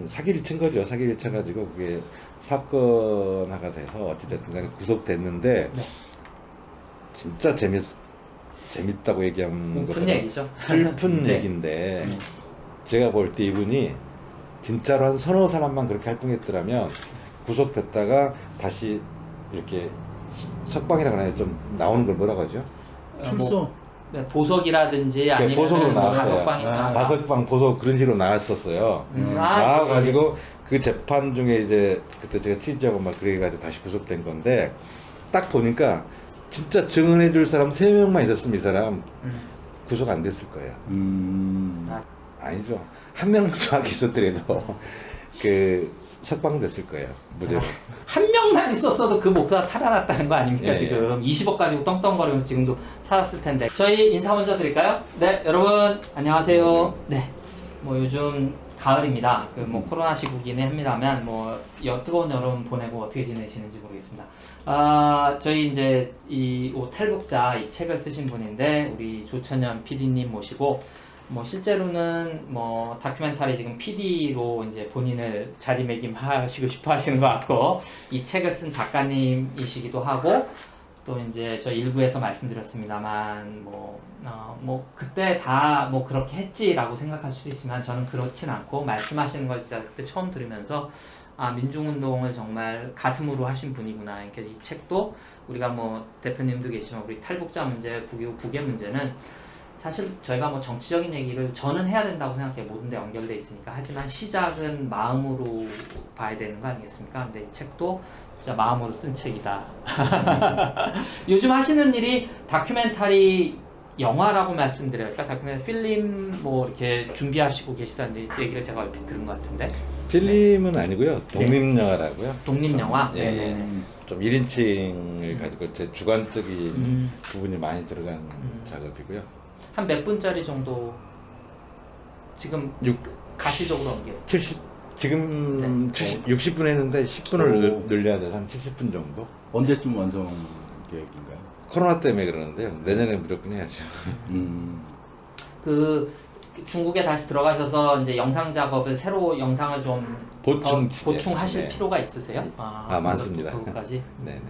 사기를 친 거죠. 사기를 쳐가지고 그게 사건화가 돼서 어찌됐든 간에 구속됐는데 네. 진짜 재밌다고 얘기하는 슬픈 것보다 얘기죠. 슬픈 네. 얘기인데 제가 볼 때 이분이 진짜로 한 서너 사람만 그렇게 활동했더라면 구속됐다가 다시 이렇게 석방이라고 하나요? 좀 나오는 걸 뭐라고 하죠? 출소. 네, 보석이라든지 아니면 보석으로 나왔어요. 가석방이나 가석방, 보석 그런 식으로 나왔었어요. 나와가지고 그 재판 중에 이제 그때 제가 취재하고 막 그래가지고 다시 구속된 건데 딱 보니까 진짜 증언해줄 사람 3명만 있었으면 이 사람 구속 안 됐을 거예요. 아니죠. 한 명만 정확히 있었더라도 그 석방됐을 거예요. 무죄로. 한 명만 있었어도 그 목사 살아났다는 거 아닙니까? 예, 지금 20억 가지고 떵떵거리면서 지금도 살았을 텐데. 저희 인사 먼저 드릴까요? 네, 여러분 안녕하세요. 네, 뭐 요즘 가을입니다. 그 뭐 코로나 시국이긴 합니다만 뭐 뜨거운 여름 보내고 어떻게 지내시는지 모르겠습니다. 저희 이제 이 탈북자 이 책을 쓰신 분인데 우리 조천현 PD님 모시고. 뭐 실제로는 뭐 다큐멘터리 지금 PD로 이제 본인을 자리매김하시고 싶어 하시는 것 같고 이 책을 쓴 작가님이시기도 하고 또 이제 저 일부에서 말씀드렸습니다만 뭐 그때 다 뭐 그렇게 했지라고 생각할 수도 있지만 저는 그렇진 않고 말씀하시는 걸 진짜 그때 처음 들으면서 민중운동을 정말 가슴으로 하신 분이구나. 그러니까 이 책도 우리가 뭐 대표님도 계시지만 우리 탈북자 문제, 북의 문제는 사실 저희가 뭐 정치적인 얘기를 저는 해야 된다고 생각해요. 모든 데 연결돼 있으니까. 하지만 시작은 마음으로 봐야 되는 거 아니겠습니까? 근데 이 책도 진짜 마음으로 쓴 책이다. 요즘 하시는 일이 다큐멘터리 영화라고 말씀드려요. 그러니까 다큐멘터리 필름 뭐 이렇게 준비하시고 계시다는 얘기를 제가 얼핏 들은 것 같은데. 필름은 아니고요. 독립영화라고요. 독립영화? 예, 예. 좀 1인칭을 가지고 제 주관적인 부분이 많이 들어간 작업이고요. 한 몇 분짜리 정도 지금 가시적으로 옮겨 70 지금 네. 60분 했는데 10분을 늘려야 돼서 한 70분 정도. 언제쯤 완성 계획인가요? 코로나 때문에 그러는데요. 내년에 무조건 해야죠. 그 중국에 다시 들어가셔서 이제 영상 작업을 새로 영상을 좀 보충하실 네. 필요가 있으세요? 많습니다. 그것까지. 네네.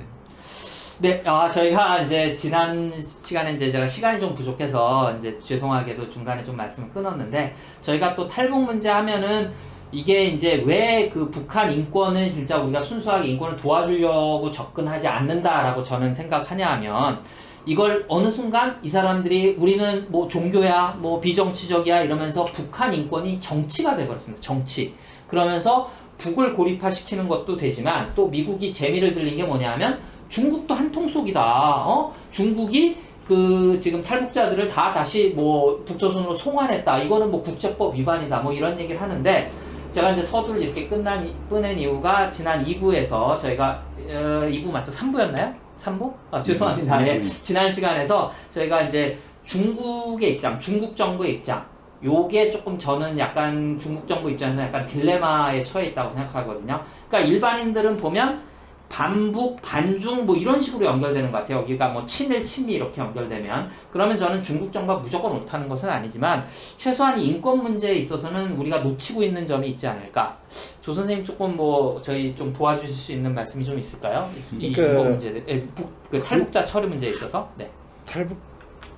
네, 저희가 이제 지난 시간에 이제 제가 시간이 좀 부족해서 이제 죄송하게도 중간에 좀 말씀을 끊었는데 저희가 또 탈북 문제 하면은 이게 이제 왜 그 북한 인권을 진짜 우리가 순수하게 인권을 도와주려고 접근하지 않는다라고 저는 생각하냐 하면 이걸 어느 순간 이 사람들이 우리는 뭐 종교야, 뭐 비정치적이야 이러면서 북한 인권이 정치가 돼버렸습니다. 정치. 그러면서 북을 고립화시키는 것도 되지만 또 미국이 재미를 들린 게 뭐냐면 중국도 한 통속이다. 중국이 그 지금 탈북자들을 다 다시 뭐 북조선으로 송환했다. 이거는 뭐 국제법 위반이다. 뭐 이런 얘기를 하는데 제가 이제 서두를 이렇게 꺼낸 이유가 지난 2부에서 저희가 2부 맞죠? 3부였나요? 3부? 죄송합니다. 예. 지난 시간에서 저희가 이제 중국의 입장, 중국 정부의 입장 요게 조금 저는 약간 중국 정부 입장에서 약간 딜레마에 처해 있다고 생각하거든요. 그러니까 일반인들은 보면 반북, 반중 뭐 이런 식으로 연결되는 것 같아요. 여기가 뭐 친일, 친미 이렇게 연결되면 그러면 저는 중국 정부가 무조건 옳다는 것은 아니지만 최소한 이 인권 문제에 있어서는 우리가 놓치고 있는 점이 있지 않을까. 조 선생님 조금 뭐 저희 좀 도와주실 수 있는 말씀이 좀 있을까요? 이 인권 문제에 그 탈북자 처리 문제에 있어서. 네.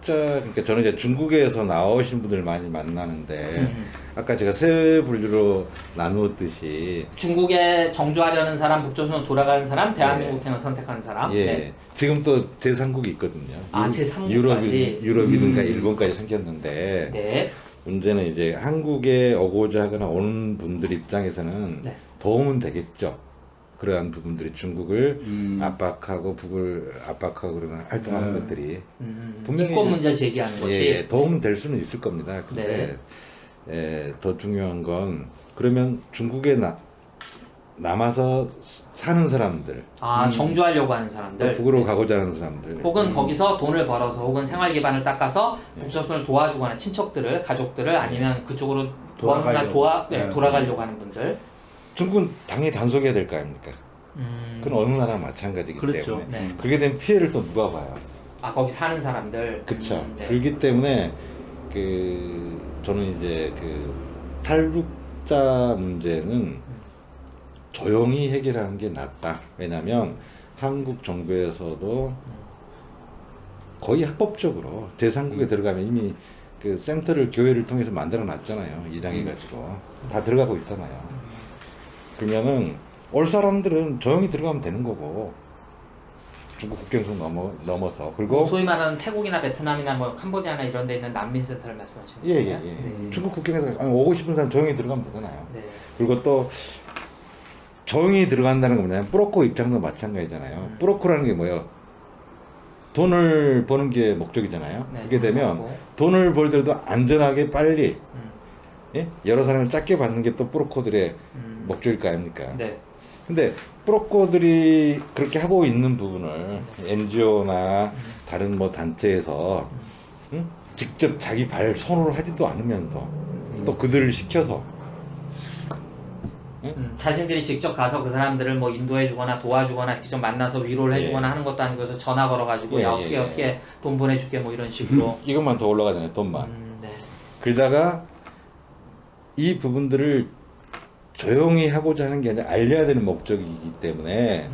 그러니까 저는 이제 중국에서 나오신 분들 많이 만나는데 아까 제가 세 분류로 나누었듯이 중국에 정주하려는 사람, 북조선으로 돌아가는 사람, 대한민국행을 선택하는 사람. 예. 네. 지금 또 제3국이 있거든요. 제3국까지. 유럽이든가 일본까지 생겼는데 네. 문제는 이제 한국에 오고자 하거나 오는 분들 입장에서는 네. 도움은 되겠죠. 그러한 부분들이 중국을 압박하고 북을 압박하고 그러는 활동하는 것들이 분명히 인권 문제를 제기하는 것이 도움은 될 수는 있을 겁니다. 근데 더 중요한 건 그러면 중국에 남아서 사는 사람들, 정주하려고 하는 사람들, 북으로 가고자 하는 사람들, 혹은 거기서 돈을 벌어서 혹은 생활 기반을 닦아서 북조선을 도와주거나 친척들을, 가족들을 아니면 그쪽으로 돌아가려고 하는 분들. 중국은 당연히 단속해야 될 거 아닙니까? 그건 어느 나라나 마찬가지이기 그렇죠. 때문에 그렇게 되면 피해를 또 누가 봐요? 거기 사는 사람들. 그렇죠. 그렇기 때문에 저는 이제 그 탈북 학자 문제는 조용히 해결하는 게 낫다. 왜냐하면 한국 정부에서도 거의 합법적으로 제3국에 들어가면 이미 그 센터를 교회를 통해서 만들어 놨잖아요. 입양해가지고 다 들어가고 있잖아요. 그러면은 올 사람들은 조용히 들어가면 되는 거고 중국 국경선 넘어서 그리고 소위 말하는 태국이나 베트남이나 뭐 캄보디아나 이런 데 있는 난민 센터를 말씀하시는 거예요? 예예예. 네. 중국 국경에서 오고 싶은 사람 조용히 들어가면 되잖아요. 네. 그리고 또 조용히 들어간다는 건 뭐냐면 브로커 입장도 마찬가지잖아요. 브로커라는 게 뭐예요? 돈을 버는 게 목적이잖아요. 네, 그렇게 되면 그렇고. 돈을 벌더라도 안전하게 빨리 음. 예? 여러 사람을 작게 받는 게 또 브로커들의 음. 목적일 거 아닙니까? 네. 근데 브로커들이 그렇게 하고 있는 부분을 NGO나 다른 뭐 단체에서 응? 직접 자기 발 손으로 하지도 않으면서 또 그들을 시켜서 자신들이 직접 가서 그 사람들을 뭐 인도해주거나 도와주거나 직접 만나서 위로를 해주거나 예. 하는 것도 아니고 해서 전화 걸어가지고 예, 야 예, 어떻게 예. 돈 보내줄게 뭐 이런 식으로. 이것만 더 올라가잖아요. 돈만. 네. 그러다가 이 부분들을 조용히 하고자 하는 게 아니라 알려야 되는 목적이기 때문에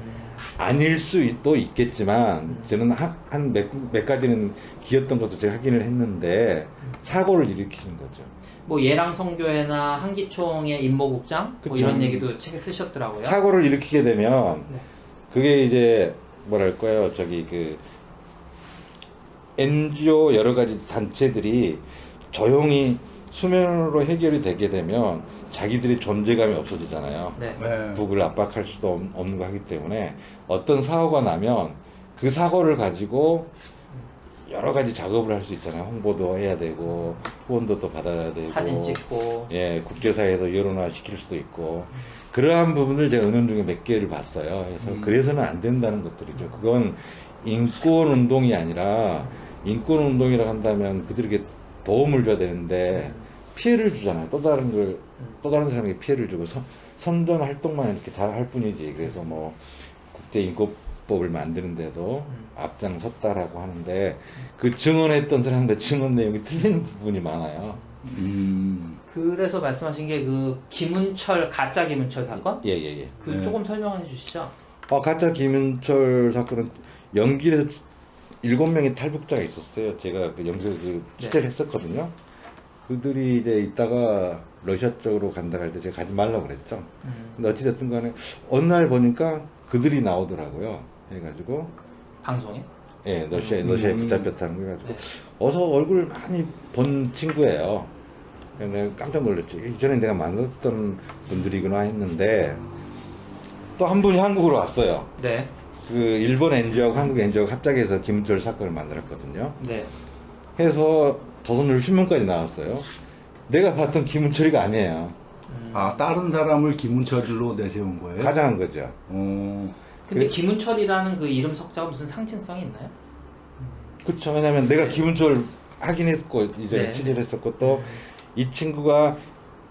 아닐 수도 있겠지만 저는 한 몇 가지는 기였던 것도 제가 확인을 했는데 사고를 일으키는 거죠. 뭐 예랑 성교회나 한기총의 임모국장 뭐 그쵸. 이런 얘기도 책에 쓰셨더라고요. 사고를 일으키게 되면 네. 그게 이제 뭐랄까요 저기 그 NGO 여러 가지 단체들이 조용히 수면으로 해결이 되게 되면 자기들의 존재감이 없어지잖아요. 네. 네. 북을 압박할 수도 없는 거 하기 때문에 어떤 사고가 나면 그 사고를 가지고 여러 가지 작업을 할 수 있잖아요. 홍보도 해야 되고 후원도 또 받아야 되고 사진 찍고. 예 국제사회에서 여론화 시킬 수도 있고 그러한 부분을 제가 은연중에 몇 개를 봤어요. 그래서 그래서는 안 된다는 것들이죠. 그건 인권 운동이 아니라 인권 운동이라 한다면 그들에게 도움을 줘야 되는데 피해를 주잖아요. 또 다른 사람에게 피해를 주고 선전 활동만 이렇게 잘 할 뿐이지. 그래서 뭐 국제 인권법을 만드는데도 앞장섰다라고 하는데 그 증언했던 사람들 증언 내용이 틀린 부분이 많아요. 그래서 말씀하신 게 그 김은철 가짜 김은철 사건? 예예예. 그 네. 조금 설명해 주시죠. 가짜 김은철 사건은 연길에서 7명의 탈북자가 있었어요. 제가 그 영국에 취재를 했었거든요. 그들이 이제 있다가 러시아 쪽으로 간다 할 때 제가 가지 말라고 그랬죠. 근데 어찌됐든 간에 어느 날 보니까 그들이 나오더라고요. 해가지고 방송에. 예, 러시아에 붙잡혔다는 거 해가지고 네. 어서 얼굴 많이 본 친구예요. 그래서 내가 깜짝 놀랐지. 이전에 내가 만났던 분들이구나 했는데 또 한 분이 한국으로 왔어요. 네. 그 일본 NGO하고 한국 NGO가 합작해서 김은철 사건을 만들었거든요. 네. 해서 조선일보 신문까지 나왔어요. 내가 봤던 김은철이가 아니에요. 아 다른 사람을 김은철로 내세운 거예요? 가장한 거죠. 근데 그- 김은철이라는 그 이름 석자가 무슨 상징성이 있나요? 그렇죠. 왜냐면 내가 김은철 확인했고 이전에 네. 취재를 했었고 또 이 친구가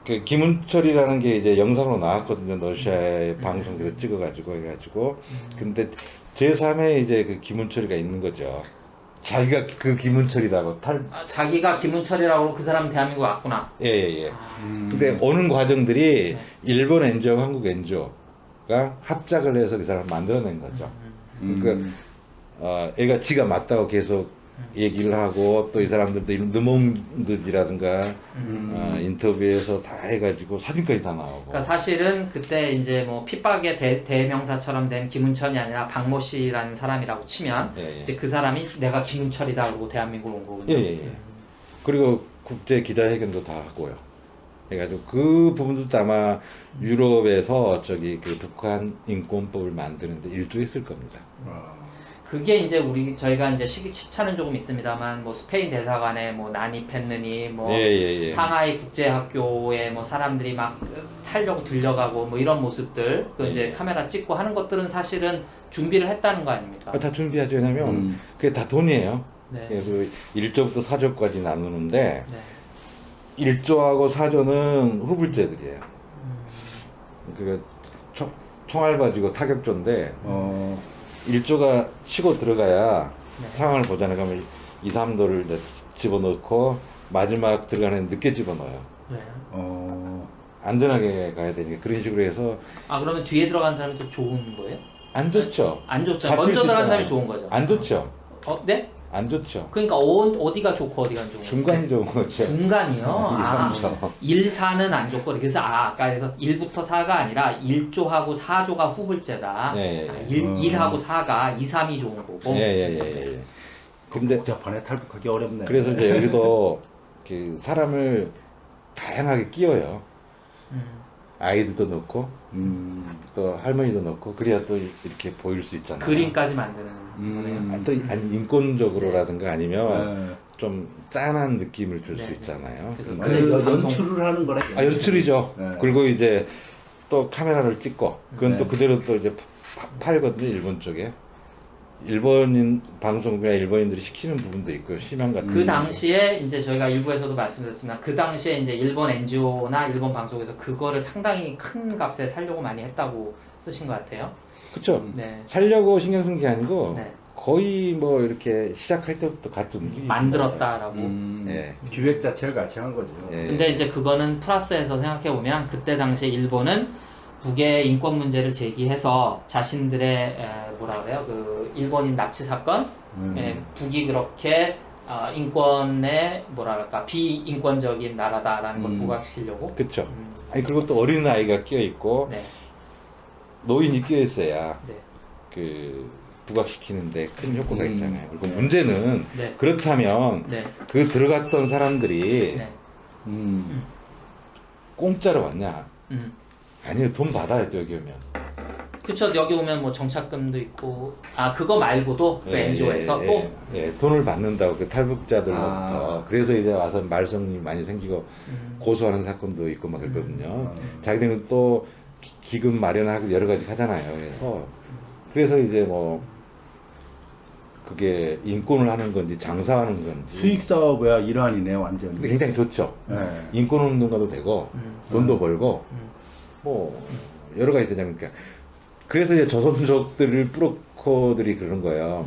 그 김은철이라는 게 이제 영상으로 나왔거든요. 러시아의 방송에서 찍어가지고 해가지고 근데 제3의 이제 그 김은철이가 있는 거죠. 자기가 그 김은철이라고 자기가 김은철이라고 그 사람은 대한민국 왔구나. 예예예. 아, 근데 오는 과정들이 네. 일본 NGO, 한국 NGO가 합작을 해서 그 사람을 만들어낸 거죠. 그러니까 애가 지가 맞다고 계속 얘기를 하고 또 이 사람들도 느몽드라든가 인터뷰에서 다 해가지고 사진까지 다 나오고. 그러니까 사실은 그때 이제 뭐 핍박의 대명사처럼 된 김은철이 아니라 박모 씨라는 사람이라고 치면 예, 예. 이제 그 사람이 내가 김은철이다 그러고 대한민국으로 온 거군요. 예예예. 그리고 국제 기자회견도 다 하고요. 해가지고 그 부분도 아마 유럽에서 저기 그 북한 인권법을 만드는데 일조했을 겁니다. 그게 이제 저희가 이제 시차는 조금 있습니다만 뭐 스페인 대사관에 뭐 난입했느니 뭐 예. 상하이 국제학교에 뭐 사람들이 막 타려고 들려가고 뭐 이런 모습들 그 이제 예. 카메라 찍고 하는 것들은 사실은 준비를 했다는 거 아닙니까? 다 준비하죠. 왜냐면 그게 다 돈이에요. 네. 그래서 1조부터 4조까지 나누는데 네. 1조하고 4조는 후불제들이에요. 그 총알바지고 타격조인데 1조가 치고 들어가야 네. 상황을 보잖아요. 그러면 2, 3도를 집어넣고 마지막 들어가는 늦게 집어넣어요. 네. 안전하게 가야 되니까 그런 식으로 해서 아 그러면 뒤에 들어간 사람이 또 좋은 거예요? 안 좋죠. 안 좋죠. 잡힐 먼저 수 들어간 있잖아요. 사람이 좋은 거죠. 안 좋죠. 네? 안 좋죠. 그러니까 어디가 좋고 어디가 안 좋은 거예요? 중간이 좋은 거죠. 중간이요? 아, 2, 3조. 1, 4는 안 좋고 그래서 아까 그래서 1부터 4가 아니라 1조하고 4조가 후불제다. 예, 예. 아, 1하고 4가 2, 3이 좋은 거고. 예. 근데 복잡하네. 탈북하기 어렵네. 그래서 이제 여기도 그 사람을 다양하게 끼워요. 음. 아이들도 넣고 또 할머니도 넣고 그래야 또 이렇게 보일 수 있잖아요. 그림까지 만드는 거네요. 또 아니, 인권적으로라든가 아니면 네. 좀 짠한 느낌을 줄 수 네. 있잖아요. 그래서 근데 그 연출을 하는 거래. 연출이죠. 네. 그리고 이제 또 카메라를 찍고 그건 네. 또 그대로 또 이제 팔거든요. 일본 쪽에. 일본인 방송국이나 일본인들이 시키는 부분도 있고요. 심한 같은 그 당시에 이제 저희가 일부에서도 말씀드렸지만 그 당시에 이제 일본 NGO나 일본 방송에서 그거를 상당히 큰 값에 살려고 많이 했다고 쓰신 것 같아요. 그렇죠. 네. 살려고 신경 쓴 게 아니고 네. 거의 뭐 이렇게 시작할 때부터 같이 움직이고 만들었다라고. 예. 기획 자체를 같이 한 거죠. 예. 근데 이제 그거는 플러스해서 생각해 보면 그때 당시에 일본은 북의 인권 문제를 제기해서 자신들의 뭐라 그래요? 그 일본인 납치 사건, 북이 그렇게 인권에 뭐랄까 비인권적인 나라다라는 걸 부각시키려고. 그렇죠. 아니 그리고 또 어린 아이가 끼어 있고 네. 노인이 끼어 있어야 네. 그 부각시키는데 큰 효과가 음. 있잖아요. 그리고 문제는 네. 그렇다면 네. 그 들어갔던 사람들이 네. 공짜로 왔냐? 아니요, 돈 받아야 돼 여기 오면. 그쵸. 여기 오면 뭐 정착금도 있고 그거 말고도 그 NGO에서 또 돈을 받는다고 그 탈북자들로부터. 그래서 이제 와서 말썽이 많이 생기고 고소하는 사건도 있고 막 그러거든요. 자기들은 또 기금 마련하고 여러 가지 하잖아요. 그래서 이제 뭐 그게 인권을 하는 건지 장사하는 건지 수익 사업의 일환이네 완전히. 굉장히 좋죠. 네. 인권 운동가도 되고 돈도 벌고 뭐 여러 가지 되잖아요. 그러니까 그래서 이제 조선족들을 브로커들이 그러는 거예요.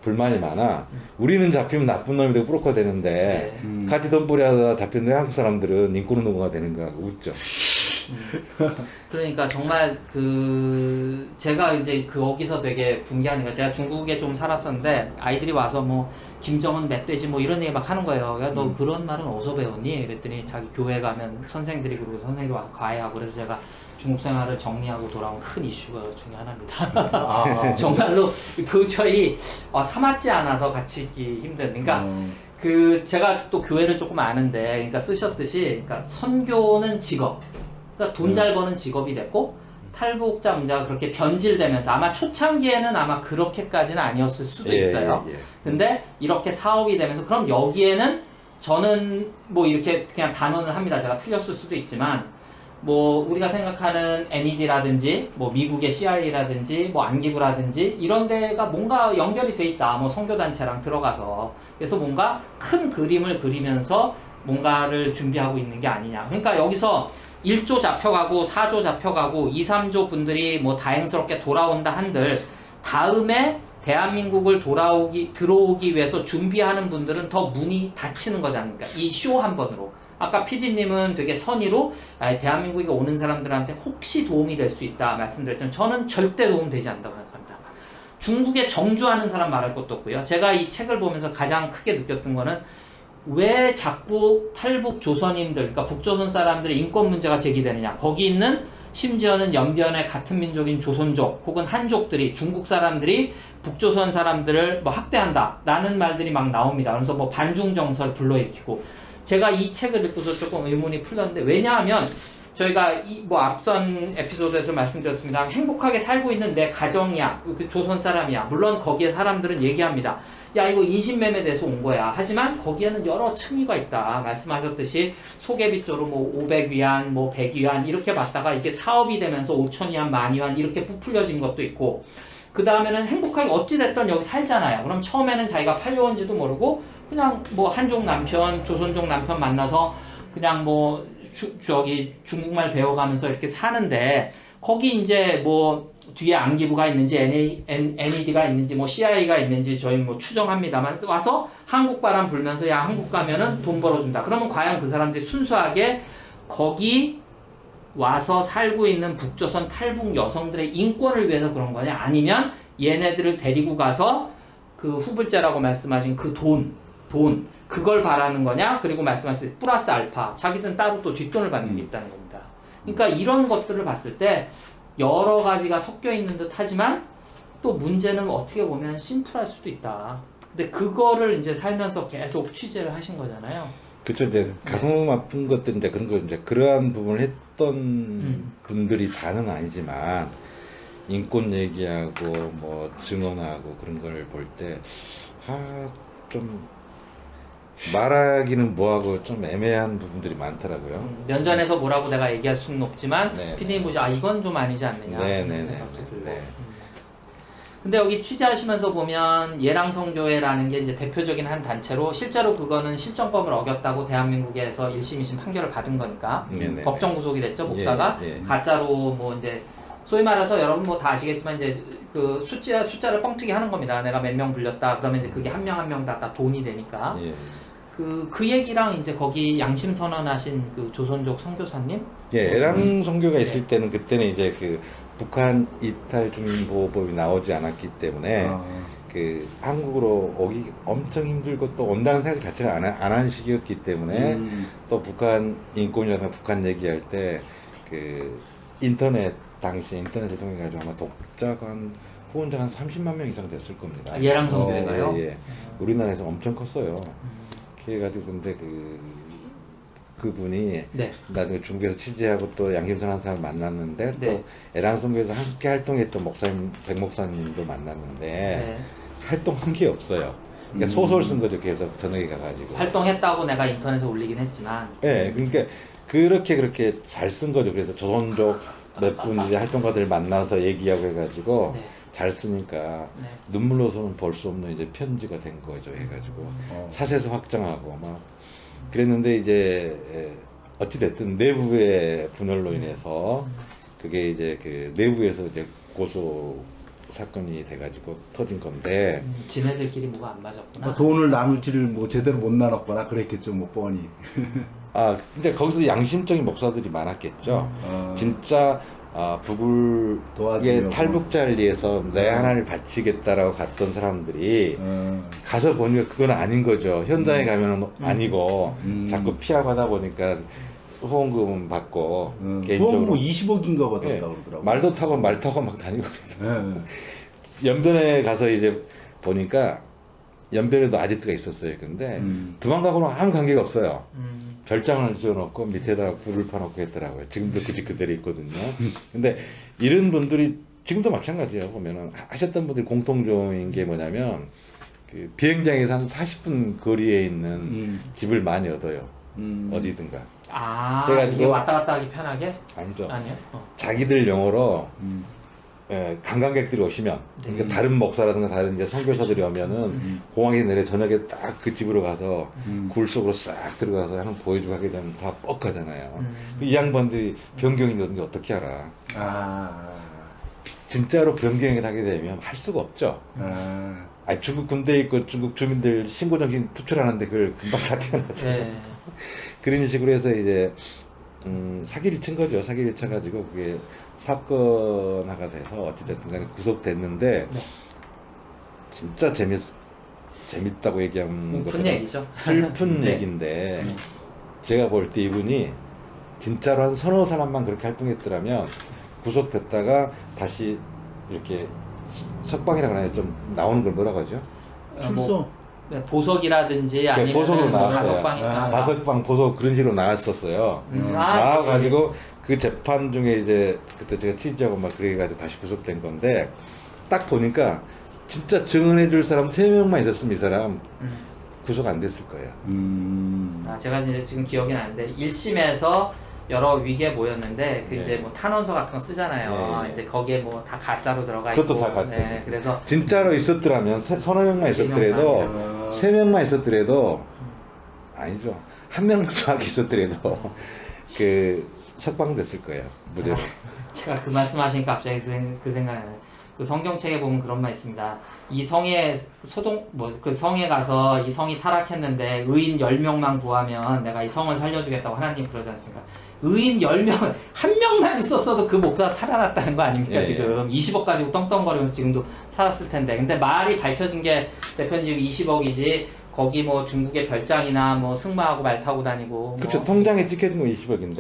불만이 많아. 우리는 잡히면 나쁜 놈이 되고 브로커 되는데 같이 돈 뿌려다 잡혔는데 한국 사람들은 인권 운동가가 되는 거 웃죠. 그러니까 정말 그 제가 이제 거기서 되게 분개하는 거 제가 중국에 좀 살았었는데 아이들이 와서 뭐 김정은 멧돼지 뭐 이런 얘기 막 하는 거예요. 야, 너 그런 말은 어디서 배웠니? 그랬더니 자기 교회 가면 선생들이 그러고 선생들이 와서 과외하고 그래서 제가 중국 생활을 정리하고 돌아온 큰 이슈가 중에 하나입니다. 정말로 도저히 사맞지 않아서 같이 있기 힘든. 그러니까 그 제가 또 교회를 조금 아는데, 그러니까 쓰셨듯이, 그러니까 선교는 직업, 그러니까 돈 잘 버는 직업이 됐고 탈북자 문제가 그렇게 변질되면서 아마 초창기에는 아마 그렇게까지는 아니었을 수도 있어요. 근데 이렇게 사업이 되면서 그럼 여기에는 저는 뭐 이렇게 그냥 단언을 합니다. 제가 틀렸을 수도 있지만 뭐 우리가 생각하는 NED라든지 뭐 미국의 CIA라든지 뭐 안기부라든지 이런 데가 뭔가 연결이 돼 있다. 뭐 선교단체랑 들어가서 그래서 뭔가 큰 그림을 그리면서 뭔가를 준비하고 있는 게 아니냐. 그러니까 여기서 1조 잡혀가고 4조 잡혀가고 2, 3조 분들이 뭐 다행스럽게 돌아온다 한들 다음에 대한민국을 들어오기 위해서 준비하는 분들은 더 문이 닫히는 거지 않습니까? 이 쇼 한 번으로. 아까 PD님은 되게 선의로 대한민국에 오는 사람들한테 혹시 도움이 될 수 있다 말씀드렸지만 저는 절대 도움되지 않는다고 생각합니다. 중국에 정주하는 사람 말할 것도 없고요. 제가 이 책을 보면서 가장 크게 느꼈던 거는 왜 자꾸 탈북 조선인들, 그러니까 북조선 사람들의 인권 문제가 제기되느냐. 거기 있는 심지어는 연변의 같은 민족인 조선족 혹은 한족들이 중국 사람들이 북조선 사람들을 뭐 학대한다라는 말들이 막 나옵니다. 그래서 뭐 반중정서를 불러일으키고 제가 이 책을 읽고서 조금 의문이 풀렸는데 왜냐하면 저희가 뭐 앞선 에피소드에서 말씀드렸습니다. 행복하게 살고 있는 내 가정이야, 그 조선 사람이야. 물론 거기에 사람들은 얘기합니다. 야 이거 인신매매 돼서 온 거야. 하지만 거기에는 여러 층위가 있다. 말씀하셨듯이 소개비조로 뭐 500위안, 뭐 100위안 이렇게 받다가 이게 사업이 되면서 5,000위안, 10,000위안 이렇게 부풀려진 것도 있고 그 다음에는 행복하게 어찌됐든 여기 살잖아요. 그럼 처음에는 자기가 팔려온지도 모르고 그냥 뭐 한족 남편, 조선족 남편 만나서 그냥 뭐 저기 중국말 배워가면서 이렇게 사는데 거기 이제 뭐 뒤에 안기부가 있는지 NED가 있는지 뭐 CIA가 있는지 저희 뭐 추정합니다만 와서 한국 바람 불면서 야 한국 가면은 돈 벌어준다. 그러면 과연 그 사람들이 순수하게 거기 와서 살고 있는 북조선 탈북 여성들의 인권을 위해서 그런 거냐? 아니면 얘네들을 데리고 가서 그 후불제라고 말씀하신 그 돈 그걸 바라는 거냐? 그리고 말씀하신 플러스 알파 자기들은 따로 또 뒷돈을 받는 게 있다는 겁니다. 그러니까 이런 것들을 봤을 때 여러 가지가 섞여 있는 듯 하지만 또 문제는 어떻게 보면 심플할 수도 있다. 근데 그거를 이제 살면서 계속 취재를 하신 거잖아요. 그렇죠. 이제 가슴 아픈 것들 이제 그런 거 이제 그러한 부분을 했던 분들이 다는 아니지만 인권 얘기하고 뭐 증언하고 그런 걸 볼 때 좀 말하기는 뭐하고 좀 애매한 부분들이 많더라고요. 면전에서 뭐라고 내가 얘기할 수는 없지만 네, 피디님 보시 이건 좀 아니지 않느냐 네, 그런 네, 생각도 네, 들고. 네. 근데 여기 취재하시면서 보면 예랑성교회라는 게 이제 대표적인 한 단체로 실제로 그거는 실정법을 어겼다고 대한민국에서 1심, 2심 판결을 받은 거니까 네네. 법정 구속이 됐죠 목사가 예, 예. 가짜로 뭐 이제 소위 말해서 여러분 뭐 다 아시겠지만 이제 그 숫자를 뻥튀기 하는 겁니다. 내가 몇 명 불렸다 그러면 이제 그게 한 명 한 명 다 돈이 되니까 예. 그 얘기랑 이제 거기 양심 선언하신 그 조선족 선교사님 예, 애랑 선교가 있을 때는 그때는 이제 그 북한 이탈 주민보호법이 나오지 않았기 때문에 그 한국으로 오기 엄청 힘들고 또 온다는 생각 자체를 안 한 시기였기 때문에 또 북한 인권이라든가 북한 얘기할 때 그 당시 인터넷을 통해 가지고 아마 독자가 후원자가 한 30만 명 이상 됐을 겁니다. 예랑성교회가요? 예. 우리나라에서 엄청 컸어요. 그래가지고 근데 그분이 네. 나중에 중국에서 취재하고 또 양심선 한 사람을 만났는데 네. 또 애랑선교에서 함께 활동했던 목사님 백 목사님도 만났는데 네. 활동한 게 없어요. 그러니까 소설 쓴 거죠. 계속 저녁에 가가지고. 활동했다고 내가 인터넷에 올리긴 했지만 예, 그러니까 그렇게 잘 쓴 거죠. 그래서 조선족 몇 분 이제 활동가들 만나서 얘기하고 해가지고 네. 잘 쓰니까 네. 눈물로서는 볼 수 없는 이제 편지가 된 거죠. 해가지고 사세서 확장하고 막 그랬는데 이제 어찌 됐든 내부의 분열로 인해서 그게 이제 그 내부에서 이제 고소 사건이 돼가지고 터진 건데 지네들끼리 뭐가 안 맞았구나. 돈을 나누지를 뭐 제대로 못 나눴거나 그랬겠죠, 뭐 뻔히. 근데 거기서 양심적인 목사들이 많았겠죠. 진짜 북을 도와주려고. 탈북자를 위해서 내 하나를 바치겠다라고 갔던 사람들이 가서 보니까 그건 아닌 거죠. 현장에 가면은 아니고 자꾸 피하고 하다 보니까 후원금 받고 후원 뭐 20억인가 받았다고 예, 그러더라고요. 말도 타고 말 타고 막 다니고 그래서 예. 연변에 가서 이제 보니까 연변에도 아지트가 있었어요. 근데 도망가고는 아무 관계가 없어요. 별장을 지어놓고 밑에다가 굴을 파놓고 했더라고요. 지금도 그 집 그대로 있거든요. 근데 이런 분들이 지금도 마찬가지예요. 보면은 하셨던 분들 공통점인 게 뭐냐면 그 비행장에서 한 40분 거리에 있는 집을 많이 얻어요. 어디든가. 그래가지고- 이게 왔다 갔다 하기 편하게? 아니죠. 아니요. 자기들 용어로 관광객들이 오시면 그러니까 다른 목사라든가 다른 이제 선교사들이 오면은 공항에 내려 저녁에 딱 그 집으로 가서 굴 속으로 싹 들어가서 한번 보여주고 하게 되면 다 뻑하잖아요. 이 양반들이 변경이든지 어떻게 알아? 진짜로 변경을 하게 되면 할 수가 없죠. 중국 군대에 있고 중국 주민들 신고정신 투출하는데 그걸 금방 다 태어나죠. 네. 그런 식으로 해서 이제 사기를 친 거죠. 사기를 쳐가지고 그게 사건화가 돼서 어찌됐든 간에 구속됐는데 네. 진짜 재밌다고 얘기하는 슬픈 것처럼 얘기죠. 슬픈 네. 얘기인데 제가 볼 때 이분이 진짜로 한 서너 사람만 그렇게 활동했더라면 구속됐다가 다시 이렇게 석방이라고 하나요? 좀 나오는 걸 뭐라고 하죠? 출소. 네, 보석이라든지 아니면 보석으로 뭐 나왔어요. 가석방이 가석방 보석 그런 식으로 나왔었어요. 나와가지고 그 재판 중에 이제 그때 제가 취재하고 막 그래가지고 다시 구속된 건데 딱 보니까 진짜 증언해줄 사람 3명만 있었으면 이 사람 구속 안 됐을 거예요. 제가 이제 지금 기억이 나는데 1심에서 여러 위기에 모였는데 그 네. 이제 뭐 탄원서 같은 거 쓰잖아요. 네. 이제 거기에 뭐 다 가짜로 들어가 그것도 있고. 다 가짜. 네, 그래서 진짜로 있었더라면 서너 명만 있었더라도 3명만 있었더라도 아니죠. 1명만 정확히 있었더라도 그 석방됐을 거예요. 무죄로. 제가 그 말씀하시니까 갑자기 그 생각나요. 그 성경책에 보면 그런 말 있습니다. 이 성에 그 성에 가서 이 성이 타락했는데 의인 10명만 구하면 내가 이 성을 살려주겠다고 하나님 그러지 않습니까? 의인 10명, 한 명만 있었어도 그 목사가 살아났다는 거 아닙니까, 예, 지금. 20억 가지고 떵떵거리면서 지금도 살았을 텐데. 근데 말이 밝혀진 게 대표님 지금 20억이지, 거기 뭐 중국의 별장이나 뭐 승마하고 말 타고 다니고. 그렇죠. 뭐. 통장에 찍혀진 건 20억인데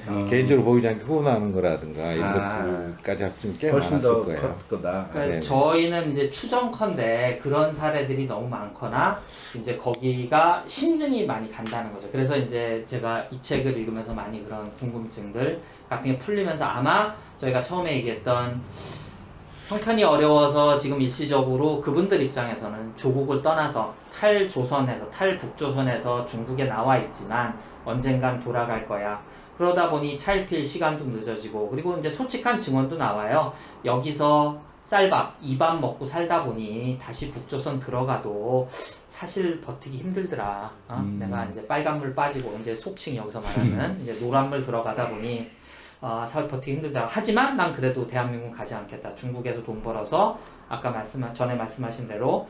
그러니까. 개인적으로 보이지 않게 후원하는 거라든가 이런 아. 것들까지 합치면 꽤 훨씬 많았을 더 거예요. 컸을 거다. 그러니까 네. 저희는 이제 추정컨대 그런 사례들이 너무 많거나 이제 거기가 심증이 많이 간다는 거죠. 그래서 이제 제가 이 책을 읽으면서 많이 그런 궁금증들 같은 게 풀리면서 아마 저희가 처음에 얘기했던 형편이 어려워서 지금 일시적으로 그분들 입장에서는 조국을 떠나서 탈조선에서 탈북조선에서 중국에 나와 있지만 언젠간 돌아갈 거야. 그러다 보니 차일피일 시간도 늦어지고 그리고 이제 솔직한 증언도 나와요. 여기서 쌀밥, 이밥 먹고 살다 보니 다시 북조선 들어가도 사실 버티기 힘들더라. 내가 이제 빨간물 빠지고 이제 속칭 여기서 말하는 이제 노란물 들어가다 보니 사회 버티기 힘들다. 하지만 난 그래도 대한민국 가지 않겠다. 중국에서 돈 벌어서 아까 전에 말씀하신 대로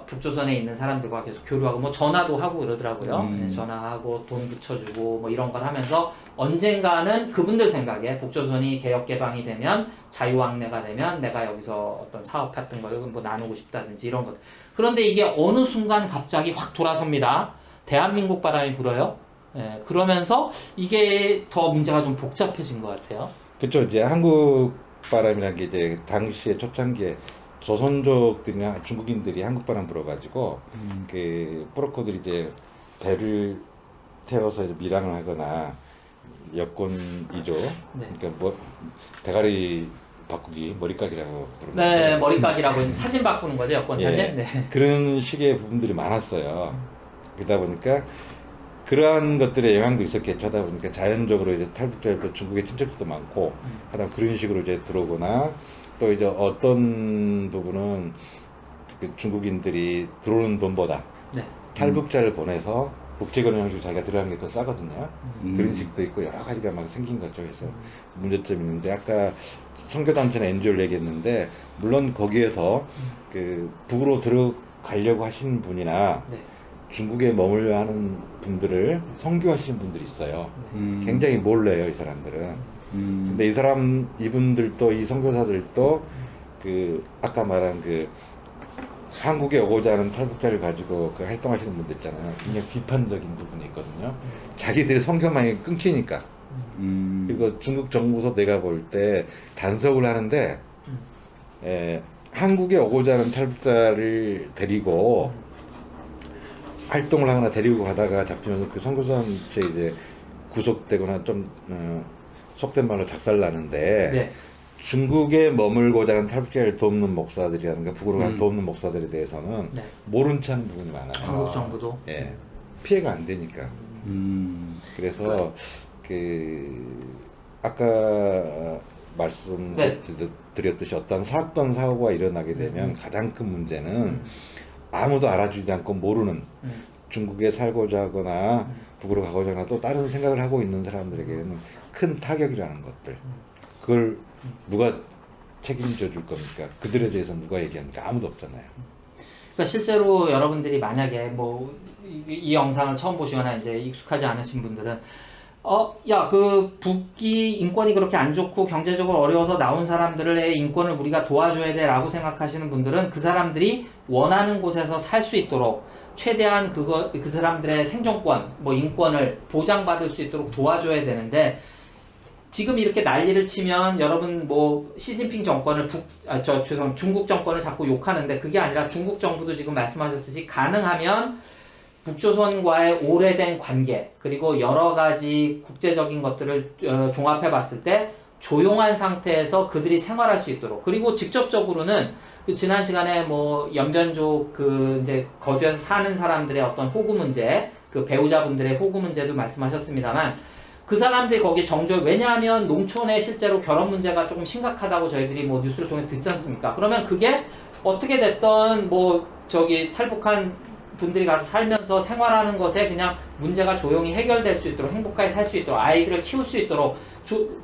북조선에 있는 사람들과 계속 교류하고 뭐 전화도 하고 그러더라고요. 네, 전화하고 돈 붙여주고 뭐 이런 걸 하면서 언젠가는 그분들 생각에 북조선이 개혁 개방이 되면 자유왕래가 되면 내가 여기서 어떤 사업 같은 걸 뭐 나누고 싶다든지 이런 것. 그런데 이게 어느 순간 갑자기 확 돌아섭니다. 대한민국 바람이 불어요. 예, 그러면서 이게 더 문제가 좀 복잡해진 것 같아요. 그렇죠. 이제 한국 바람이라는 게 이제 당시에 초창기에 조선족들이나 중국인들이 한국 바람 불어가지고 그 브로커들이 이제 배를 태워서 이제 밀항을 하거나 여권 이조, 네. 그러니까 뭐 대가리 바꾸기, 머리깎이라고 부르는 네, 머리깎이라고 이제 사진 바꾸는 거죠, 여권 예, 사진. 네. 그런 식의 부분들이 많았어요. 그러다 보니까 그러한 것들의 영향도 있었겠죠. 하다 보니까 자연적으로 이제 탈북자들도 중국의 친척들도 많고 하다 그런 식으로 이제 들어오거나 또 이제 어떤 부분은 그 중국인들이 들어오는 돈보다 네. 탈북자를 보내서 국제거래량주 자기가 들어가는 게 더 싸거든요. 그런 식도 있고 여러 가지가 막 생긴 거죠. 그래서 문제점이 있는데 아까 선교단체나 NGO를 얘기했는데 물론 거기에서 그 북으로 들어가려고 하시는 분이나 네. 중국에 머물려 하는 분들을 선교하시는 분들이 있어요. 굉장히 몰래요, 이 사람들은. 근데 이분들도 이 선교사들도 그 아까 말한 그 한국에 오고자 하는 탈북자를 가지고 그 활동하시는 분들 있잖아요. 굉장히 비판적인 부분이 있거든요. 자기들이 선교망이 끊기니까. 그리고 중국 정부에서 내가 볼 때 단속을 하는데 한국에 오고자 하는 탈북자를 데리고 활동을 하거나 데리고 가다가 잡히면서 그 선교사한테 이제 구속되거나 좀 속된 말로 작살나는데 네. 중국에 머물고자 하는 탈북자를 돕는 목사들이라든가 북으로 가는 돕는 목사들에 대해서는 네. 모른 체 하는 부분이 많아요. 한국 정부도. 예, 피해가 안 되니까. 그래서 그 아까 말씀드렸듯이 어떤 사건 사고가 일어나게 되면 가장 큰 문제는 아무도 알아주지 않고 모르는 중국에 살고자 하거나 북으로 가고자 하거나 또 다른 생각을 하고 있는 사람들에게는 큰 타격이라는 것들. 그걸 누가 책임져 줄 겁니까? 그들에 대해서 누가 얘기합니까? 아무도 없잖아요. 그러니까 실제로 여러분들이 만약에 뭐 이 영상을 처음 보시거나 이제 익숙하지 않으신 분들은 야, 그 북이 인권이 그렇게 안 좋고 경제적으로 어려워서 나온 사람들의 인권을 우리가 도와줘야 돼라고 생각하시는 분들은 그 사람들이 원하는 곳에서 살 수 있도록 최대한 그 사람들의 생존권, 뭐 인권을 보장받을 수 있도록 도와줘야 되는데 지금 이렇게 난리를 치면 여러분 뭐 시진핑 정권을 중국 정권을 자꾸 욕하는데 그게 아니라 중국 정부도 지금 말씀하셨듯이 가능하면 북조선과의 오래된 관계 그리고 여러 가지 국제적인 것들을 종합해 봤을 때 조용한 상태에서 그들이 생활할 수 있도록 그리고 직접적으로는 그 지난 시간에 뭐 연변족 그 이제 거주해서 사는 사람들의 어떤 호구 문제 그 배우자분들의 호구 문제도 말씀하셨습니다만 그 사람들이 거기 왜냐하면 농촌에 실제로 결혼 문제가 조금 심각하다고 저희들이 뭐 뉴스를 통해 듣지 않습니까? 그러면 그게 어떻게 됐던 뭐 탈북한 분들이 가서 살면서 생활하는 것에 그냥 문제가 조용히 해결될 수 있도록 행복하게 살 수 있도록 아이들을 키울 수 있도록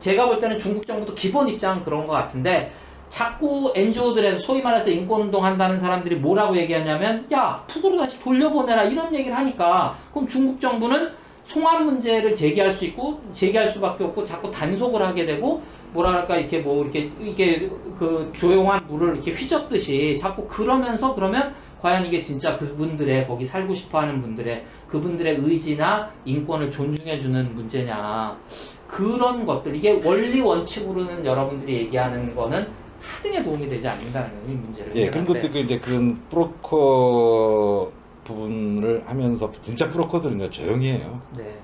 제가 볼 때는 중국 정부도 기본 입장은 그런 것 같은데 자꾸 NGO들에서 소위 말해서 인권운동 한다는 사람들이 뭐라고 얘기하냐면 야 북으로 다시 돌려보내라 이런 얘기를 하니까 그럼 중국 정부는 송환 문제를 제기할 수 있고 제기할 수밖에 없고 자꾸 단속을 하게 되고 뭐랄까 이렇게 뭐 이게 그 조용한 물을 이렇게 휘젓듯이 자꾸 그러면서 그러면 과연 이게 진짜 그분들의 거기 살고 싶어하는 분들의 그분들의 의지나 인권을 존중해주는 문제냐 그런 것들 이게 원리 원칙으로는 여러분들이 얘기하는 거는 하등에 도움이 되지 않는다는 이 문제를. 예, 그런 것도 이제 그런 브로커 부분을 하면서 진짜 브로커들은요 조용히 해요. 네.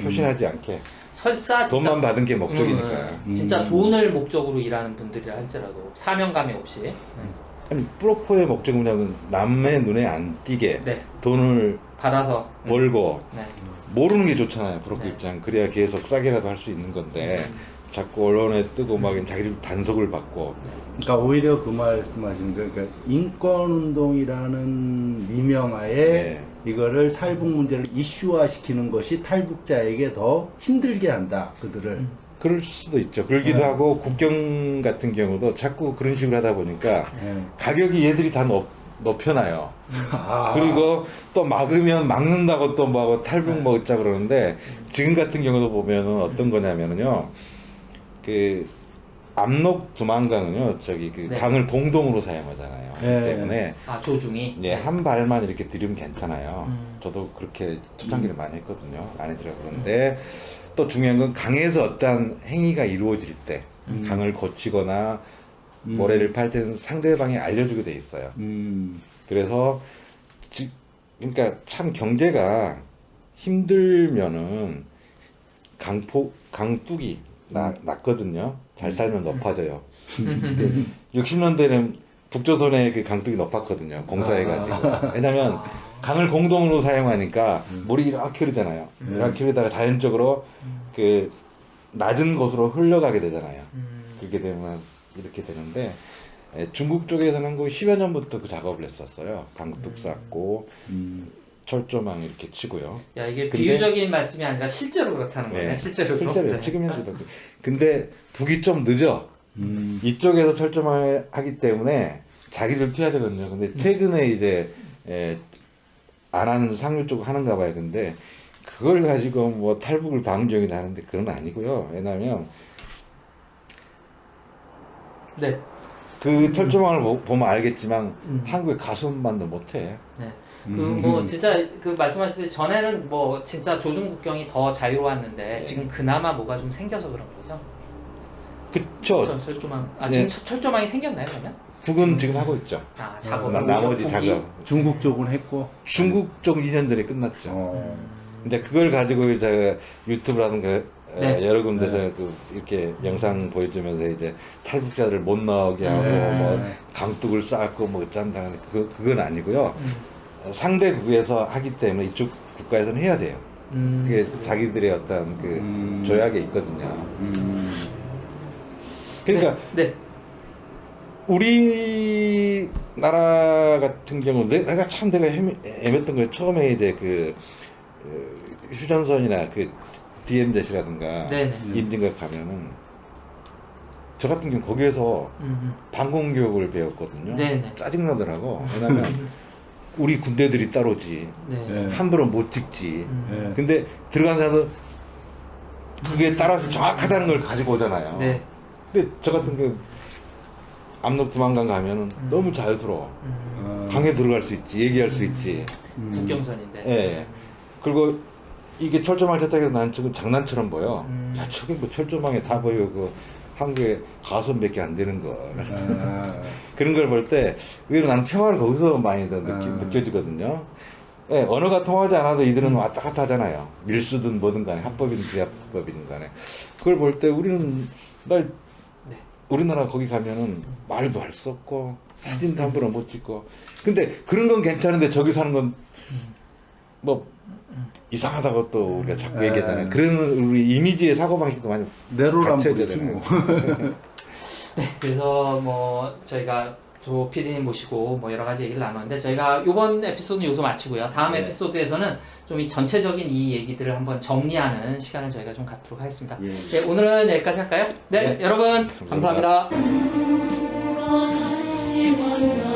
표신하지 않게. 설사 진짜 돈만 받은 게 목적이니까. 진짜 돈을 목적으로 일하는 분들이라 할지라도 사명감이 없이. 아니 브로커의 목적은 뭐냐면 남의 눈에 안 띄게 네. 돈을 받아서 벌고 네. 모르는 게 좋잖아요. 브로커 네. 입장. 그래야 계속 싸게라도 할 수 있는 건데 자꾸 언론에 뜨고 막 자기들 단속을 받고. 그러니까 오히려 그 말씀하신 거, 그러니까 인권운동이라는 미명하에 네. 이거를 탈북 문제를 이슈화시키는 것이 탈북자에게 더 힘들게 한다, 그들을. 그럴 수도 있죠. 그러기도 네. 하고 국경 같은 경우도 자꾸 그런 식으로 하다 보니까 네. 가격이 얘들이 다 높여놔요. 아. 그리고 또 막는다고 또 뭐하고 탈북 먹자 그러는데 지금 같은 경우도 보면은 어떤 거냐면은요. 그 압록 두만강은요. 저기 그 네. 강을 공동으로 사용하잖아요. 네. 그렇기 때문에 아 조중이. 예, 한 발만 이렇게 들이면 괜찮아요. 음. 저도 그렇게 초창기를 많이 했거든요. 안 해더라고 그러는데 또 중요한 건 강에서 어떠한 행위가 이루어질 때 강을 고치거나 모래를 팔 때는 상대방이 알려주게 돼 있어요. 그래서 그러니까 참 경제가 힘들면은 강둑이 낮거든요. 잘 살면 높아져요. 60년대는 북조선의 그 강둑이 높았거든요. 공사해가지고. 왜냐면 강을 공동으로 사용하니까 물이 이렇게 흐르잖아요. 이렇게 흐르다가 자연적으로 그 낮은 곳으로 흘러가게 되잖아요. 그렇게 되면 이렇게 되는데 중국 쪽에서는 그 10여 년부터 그 작업을 했었어요. 강둑 쌓고 철조망 이렇게 치고요. 야 이게 근데- 비유적인 말씀이 아니라 실제로 그렇다는 거네. 네. 실제로. 실제로 지금 현재도. 근데 북이 좀 늦어. 이쪽에서 철조망을 하기 때문에 자기들 튀어야 되거든요. 근데 최근에 이제 안 하는 상류 쪽 하는가 봐요. 근데 그걸 가지고 뭐 탈북을 방지하기도 하는데 그건 아니고요. 왜냐하면 네. 그 철조망을 보면 알겠지만 한국의 가수만도 못해. 네. 그 뭐 진짜 그 말씀하실 때 전에는 뭐 진짜 조중 국경이 더 자유로웠는데 지금 그나마 뭐가 좀 생겨서 그런 거죠. 그쵸. 철조망. 아 네. 지금 철조망이 생겼나요 그러면? 북은 지금 하고 있죠. 아 작업. 나머지 북이? 작업. 중국 쪽은 했고. 중국 쪽 2년 전에 끝났죠. 근데 이제 그걸 가지고 제가 유튜브라든가 네. 여러 군데서 그 이렇게 영상 보여주면서 이제 탈북자들을 못 나오게 하고 네. 뭐 강둑을 쌓고 뭐 짠다는 그건 아니고요. 상대국에서 하기 때문에 이쪽 국가에서는 해야 돼요. 그게 자기들의 어떤 그 조약에 있거든요. 그러니까 네. 우리나라 같은 경우 내가 참 애맸던 걸 처음에 이제 그 휴전선이나 그 DMZ라든가 네네. 임진각 가면은 저 같은 경우 거기에서 방공교육을 배웠거든요. 네네. 짜증나더라고. 왜냐면 우리 군대들이 따로지 네. 함부로 못 찍지. 네. 근데 들어간 사람은 그게 따라서 정확하다는 걸 가지고 오잖아요. 네. 근데 저 같은 그 압록 두만강 가면은 너무 자유스러워. 강에 들어갈 수 있지, 얘기할 수 있지. 국경선인데. 예. 그리고 이게 철조망 쳤다고 해서 나는 지금 장난처럼 보여. 야, 저게 뭐 철조망에 다 보여. 그 한국에 가수밖에 안 되는 걸. 그런 걸 볼 때 의외로 나는 평화를 거기서 많이 더 느껴지거든요. 예, 언어가 통하지 않아도 이들은 왔다 갔다 하잖아요. 밀수든 뭐든 간에 합법이든 비합법이든 간에. 그걸 볼 때 우리는 우리나라 거기 가면은 말도 할 수 없고 사진도 함부로 못 찍고. 근데 그런 건 괜찮은데 저기 사는 건 뭐 이상하다고 또 우리가 자꾸 얘기하잖아요. 그런 우리 이미지의 사고방식도 많이 내로란 갖춰져야 부르지 되나요? 뭐. 네. 그래서 뭐 저희가 조 PD님 모시고 뭐 여러 가지 얘기를 나눴는데 저희가 이번 에피소드는 여기서 마치고요. 다음 네. 에피소드에서는 좀 이 전체적인 이 얘기들을 한번 정리하는 시간을 저희가 좀 갖도록 하겠습니다. 예. 네, 오늘은 여기까지 할까요? 네, 네. 여러분 감사합니다. 감사합니다.